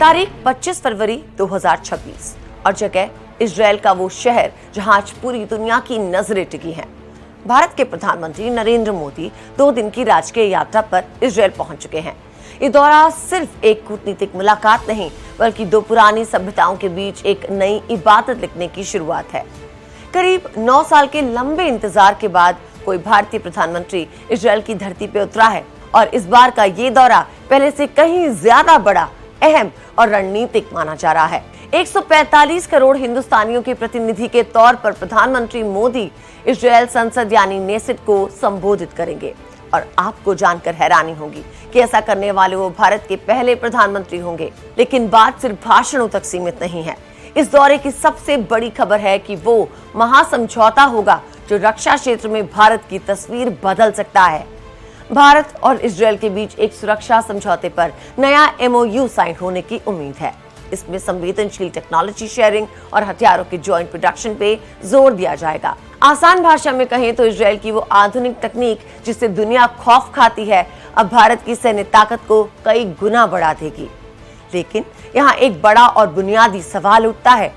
तारीख 25 फरवरी 2026 और जगह इजरायल का वो शहर जहां आज पूरी दुनिया की नजरें टिकी हैं। भारत के प्रधानमंत्री नरेंद्र मोदी 2 दिन की राजकीय यात्रा पर इजरायल पहुंच चुके हैं। ये दौरा सिर्फ एक कूटनीतिक मुलाकात नहीं, बल्कि 2 पुरानी सभ्यताओं के बीच एक नई इबादत लिखने की शुरुआत है। करीब 9 साल के लंबे इंतजार के बाद कोई भारतीय प्रधानमंत्री इजरायल की धरती पे उतरा है और इस बार का ये दौरा पहले से कहीं ज्यादा बड़ा, अहम और रणनीतिक माना जा रहा है। 145 करोड़ हिंदुस्तानियों के प्रतिनिधि के तौर पर प्रधानमंत्री मोदी इजरायल संसद यानी नेसेट को संबोधित करेंगे और आपको जानकर हैरानी होगी कि ऐसा करने वाले वो भारत के पहले प्रधानमंत्री होंगे। लेकिन बात सिर्फ भाषणों तक सीमित नहीं है। इस दौरे की सबसे बड़ी खबर है कि वो महासमझौता होगा जो रक्षा क्षेत्र में भारत की तस्वीर बदल सकता है। भारत और इजरायल के बीच एक सुरक्षा समझौते पर नया MOU साइन होने की उम्मीद है। इसमें संवेदनशील टेक्नोलॉजी शेयरिंग और हथियारों के जॉइंट प्रोडक्शन पे जोर दिया जाएगा। आसान भाषा में कहें तो इजरायल की वो आधुनिक तकनीक जिससे दुनिया खौफ खाती है, अब भारत की सैन्य ताकत को कई गुना बढ़ा देगी। लेकिन यहाँ एक बड़ा और बुनियादी सवाल उठता है।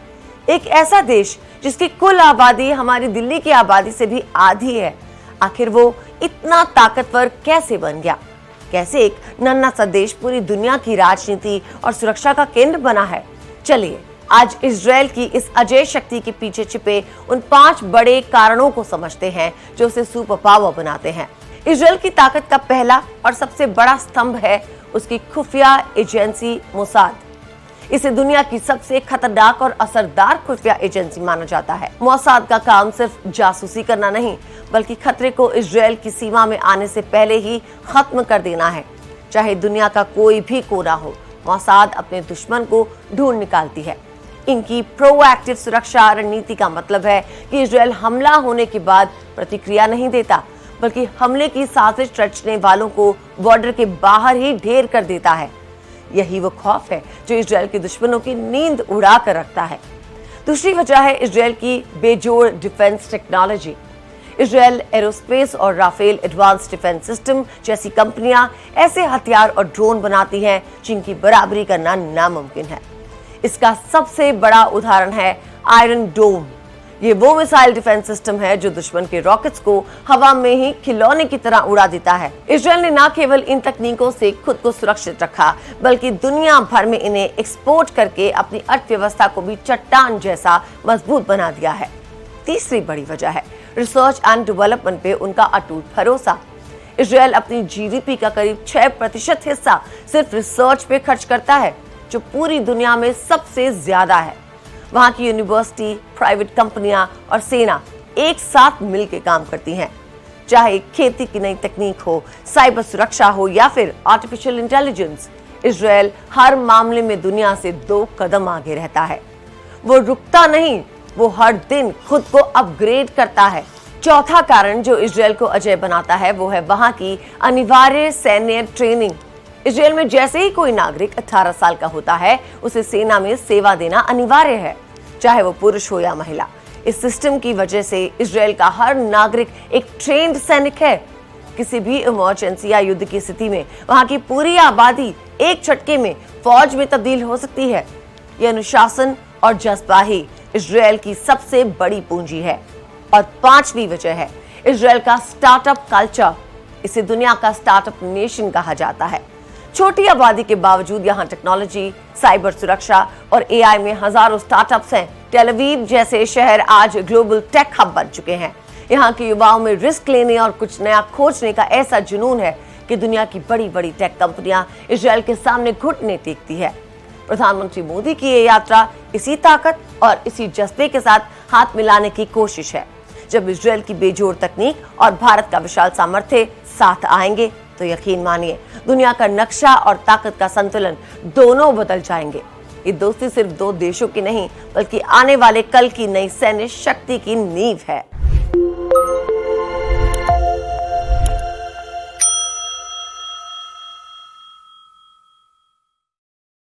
एक ऐसा देश जिसकी कुल आबादी हमारी दिल्ली की आबादी से भी आधी है, आखिर वो इतना ताकतवर कैसे बन गया? कैसे एक नन्हा सा देश पूरी दुनिया की राजनीति और सुरक्षा का केंद्र बना है? चलिए आज इजरायल की इस अजय शक्ति के पीछे छिपे उन 5 बड़े कारणों को समझते हैं जो उसे सुपर पावर बनाते हैं। इजरायल की ताकत का पहला और सबसे बड़ा स्तंभ है उसकी खुफिया एजेंसी मोसाद। इसे दुनिया की सबसे खतरनाक और असरदार खुफिया एजेंसी माना जाता है। मोसाद का काम सिर्फ जासूसी करना नहीं, बल्कि खतरे को इजरायल की सीमा में आने से पहले ही खत्म कर देना है। चाहे दुनिया का कोई भी कोना हो, मोसाद अपने दुश्मन को ढूंढ निकालती है। इनकी प्रोएक्टिव सुरक्षा रणनीति का मतलब है कि इजरायल हमला होने के बाद प्रतिक्रिया नहीं देता, बल्कि हमले की साजिश रचने वालों को बॉर्डर के बाहर ही ढेर कर देता है। यही वो खौफ है जो इजरायल के दुश्मनों की नींद उड़ा कर रखता है। दूसरी वजह है इजरायल की बेजोड़ डिफेंस टेक्नोलॉजी। इजरायल एरोस्पेस और राफेल एडवांस डिफेंस सिस्टम जैसी कंपनियां ऐसे हथियार और ड्रोन बनाती हैं जिनकी बराबरी करना नामुमकिन है। इसका सबसे बड़ा उदाहरण है आयरन डोम। ये वो मिसाइल डिफेंस सिस्टम है जो दुश्मन के रॉकेट्स को हवा में ही खिलौने की तरह उड़ा देता है। इजरायल ने न केवल इन तकनीकों से खुद को सुरक्षित रखा, बल्कि दुनिया भर में इन्हें एक्सपोर्ट करके अपनी अर्थव्यवस्था को भी चट्टान जैसा मजबूत बना दिया है। तीसरी बड़ी वजह है रिसर्च एंड डेवलपमेंट पे उनका अटूट भरोसा। इजरायल अपनी GDP का करीब 6% हिस्सा सिर्फ रिसर्च पे खर्च करता है, जो पूरी दुनिया में सबसे ज्यादा है। वहाँ की यूनिवर्सिटी, प्राइवेट कंपनियां और सेना एक साथ मिलकर काम करती हैं। चाहे खेती की नई तकनीक हो, साइबर सुरक्षा हो या फिर आर्टिफिशियल इंटेलिजेंस, इजरायल हर मामले में दुनिया से 2 कदम आगे रहता है। वो रुकता नहीं, वो हर दिन खुद को अपग्रेड करता है। चौथा कारण जो इजरायल को अजय बनाता है वो है वहाँ की अनिवार्य सैन्य ट्रेनिंग। इजरायल में जैसे ही कोई नागरिक 18 साल का होता है, उसे सेना में सेवा देना अनिवार्य है, चाहे वो पुरुष हो या महिला। इस सिस्टम की वजह से इजरायल का हर नागरिक एक ट्रेंड सैनिक है। किसी भी इमरजेंसी या युद्ध की स्थिति में वहां की पूरी आबादी एक झटके में फौज में तब्दील हो सकती है। यह अनुशासन और जज्बा ही इजरायल की सबसे बड़ी पूंजी है। और 5वीं वजह है इजरायल का स्टार्टअप कल्चर। इसे दुनिया का स्टार्टअप नेशन कहा जाता है। छोटी आबादी के बावजूद यहाँ टेक्नोलॉजी, साइबर सुरक्षा और AI में हजारों स्टार्टअप्स हैं। टेल अवीव जैसे शहर आज ग्लोबल टेक हब बन चुके हैं। यहाँ के युवाओं में रिस्क लेने और कुछ नया खोजने का ऐसा जुनून है कि दुनिया की बड़ी बड़ी टेक कंपनियां इजरायल के सामने घुटने टेकती है। प्रधानमंत्री मोदी की ये यात्रा इसी ताकत और इसी जज्बे के साथ हाथ मिलाने की कोशिश है। जब इजरायल की बेजोड़ तकनीक और भारत का विशाल सामर्थ्य साथ आएंगे तो यकीन मानिए दुनिया का नक्शा और ताकत का संतुलन दोनों बदल जाएंगे। ये दोस्ती सिर्फ 2 देशों की नहीं, बल्कि आने वाले कल की नई सैन्य शक्ति की नींव है।